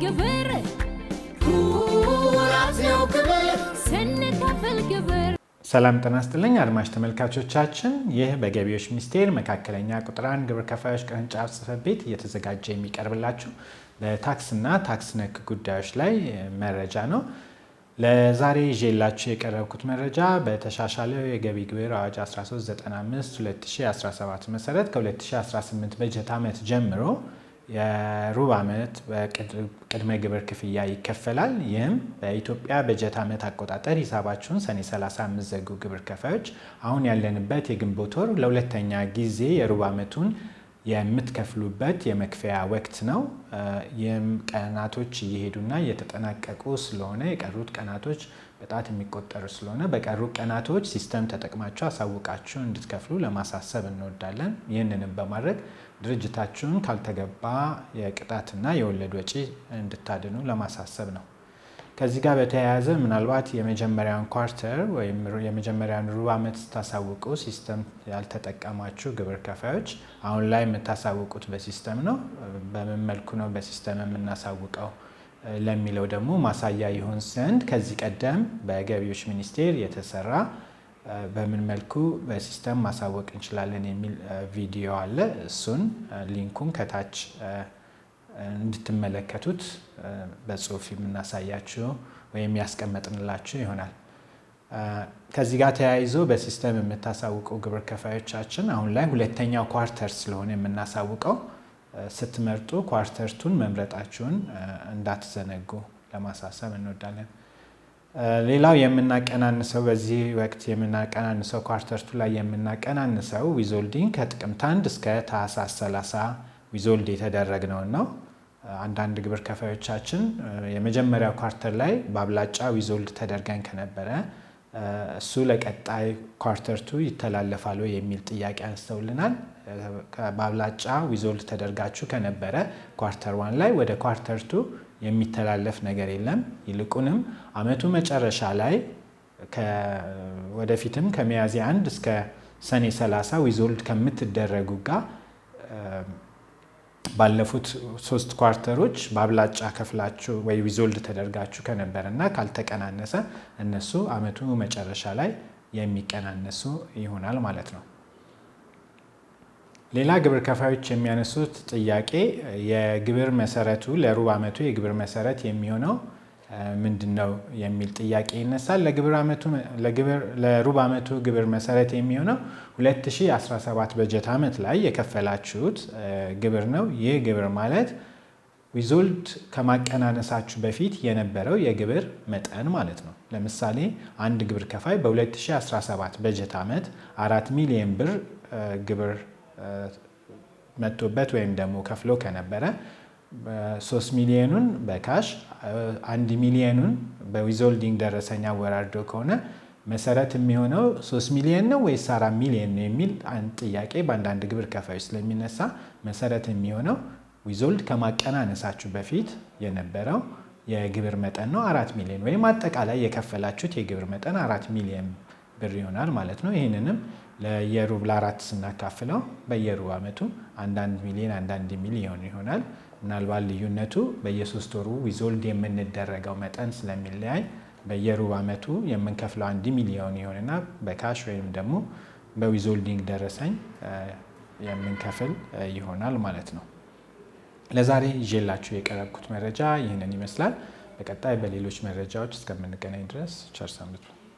ግብር ኩራት ነው ግብር ስንከፍል ግብር። ሰላም ጤና ይስጥልኝ አድማጭ ተመልካቾቻችን፣ ይህ በገቢዎች ሚኒስቴር መካከለኛ ቁጥር 1 ግብር ከፋዮች ቅርንጫፍ ጽሕፈት ቤት እየተዘጋጀ የሚቀርብላችሁ በታክስና ታክስ ነክ ጉዳዮች ላይ መረጃ ነው። ለዛሬ ይዤላችሁ የቀረብኩት መረጃ በተሻሻለው የገቢ ግብር አዋጅ 1395/2017 መሰረት ከ2018 በጀት ዓመት ጀምሮ የሩብ ዓመት በቅድመ ግብር ክፍያ ይከፈላል። ይህም በኢትዮጵያ በጀት ዓመት አቆጣጠር ሂሳባችሁን ሰኔ 30 የምትዘጉ ግብር ከፋዮች አሁን ያለንበት የግንቦት ወር ለሁለተኛ ጊዜ የሩብ ዓመቱን የምትከፍሉበት የመክፈያ ወቅት ነው። ይህም ቀናቶች እየሄዱና እየተጠናቀቁ ስለሆነ የቀሩት ቀናቶች በጣት የሚቆጠሩ ስለሆነ በቀሩ ቀናቶች ሲስተም ተጠቅማችሁ አሳውቃችሁ እንድትከፍሉ ለማሳሰብ እንወዳለን። ይህንንም በማድረግ ድርጅታችሁን ካልተገባ የቅጣትና የወለድ ወጪ እንድታድኑ ለማሳሰብ ነው። ከዚህ ጋር በተያያዘ ምናልባት የመጀመሪያውን ኳርተር ወይም የመጀመሪያውን ሩብ ዓመት ስታሳውቁ ሲስተም ያልተጠቀማችሁ ግብር ከፋዮች አሁን ላይ የምታሳውቁት በሲስተም ነው። በምን መልኩ ነው በሲስተም የምናሳውቀው ለሚለው ደግሞ ማሳያ ይሆን ዘንድ ከዚህ ቀደም በገቢዎች ሚኒስቴር የተሰራ በምን መልኩ በሲስተም ማሳወቅ እንችላለን የሚል ቪዲዮ አለ። እሱን ሊንኩን ከታች እንድትመለከቱት በጽሁፍ የምናሳያችሁ ወይም ያስቀመጥንላችሁ ይሆናል። ከዚህ ጋር ተያይዞ በሲስተም የምታሳውቁ ግብር ከፋዮቻችን አሁን ላይ ሁለተኛው ኳርተር ስለሆነ የምናሳውቀው ስትመርጡ ኳርተርቱን መምረጣችሁን እንዳትዘነጉ ለማሳሰብ እንወዳለን። ሌላው የምናቀናንሰው በዚህ ወቅት የምናቀናንሰው ኳርተርቱ ላይ የምናቀናንሰው ዊዞልዲንግ ከጥቅምት 1 እስከ ታህሳስ 30 ዊዞልድ የተደረግነው ነው። አንዳንድ ግብር ከፋዮቻችን የመጀመሪያው ኳርተር ላይ በአብላጫ ዊዞልድ ተደርገን ከነበረ እሱ ለቀጣይ ኳርተርቱ ይተላለፋል የሚል ጥያቄ አንስተውልናል። በአብላጫ ዊዞልድ ተደርጋችሁ ከነበረ ኳርተር 1 ላይ ወደ ኳርተርቱ የሚተላለፍ ነገር የለም። ይልቁንም አመቱ መጨረሻ ላይ ወደፊትም ከሚያዝያ 1 እስከ ሰኔ 30 ዊዞልድ ከምትደረጉ ጋር ባለፉት 3 ኳርተሮች በአብላጫ ከፍላችሁ ወይ ዊዞልድ ተደርጋችሁ ከነበረ እና ካልተቀናነሰ እነሱ አመቱ መጨረሻ ላይ የሚቀናነሱ ይሆናል ማለት ነው። ሌላ ግብር ከፋዮች የሚያነሱት ጥያቄ የግብር መሰረቱ ለሩብ ዓመቱ የግብር መሰረት የሚሆነው ምንድነው የሚል ጥያቄ ይነሳል። ለሩብ ዓመቱ ግብር መሰረት የሚሆነው 2017 በጀት ዓመት ላይ የከፈላችሁት ግብር ነው። ይህ ግብር ማለት ዊዞልድ ከማቀናነሳችሁ በፊት የነበረው የግብር መጠን ማለት ነው። ለምሳሌ አንድ ግብር ከፋይ በ2017 በጀት ዓመት 4 ሚሊዮን ብር ግብር መጥቶበት ወይም ደግሞ ከፍሎ ከነበረ 3 ሚሊዮኑን በካሽ 1 ሚሊዮኑን በዊዞልዲንግ ደረሰኛ አወራርዶ ከሆነ መሰረት የሚሆነው 3 ሚሊዮን ነው ወይስ 4 ሚሊዮን ነው የሚል አንድ ጥያቄ በአንዳንድ ግብር ከፋዮች ስለሚነሳ መሰረት የሚሆነው ዊዞልድ ከማቀናነሳችሁ በፊት የነበረው የግብር መጠን ነው 4 ሚሊዮን ወይም አጠቃላይ የከፈላችሁት የግብር መጠን 4 ሚሊዮን ብር ይሆናል ማለት ነው። ይህንንም ለየሩብ ለ4 ስናካፍለው በየሩብ ዓመቱ 1 ሚሊዮን 1 ሚሊዮን ይሆናል። ምናልባት ልዩነቱ በየ3 ወሩ ዊዞልድ የምንደረገው መጠን ስለሚለያይ በየሩብ ዓመቱ የምንከፍለው 1 ሚሊዮን ይሆንና በካሽ ወይም ደግሞ በዊዞልዲንግ ደረሰኝ የምንከፍል ይሆናል ማለት ነው። ለዛሬ ይዤላችሁ የቀረብኩት መረጃ ይህንን ይመስላል። በቀጣይ በሌሎች መረጃዎች እስከምንገናኝ ድረስ ቸር ሰንብቱ።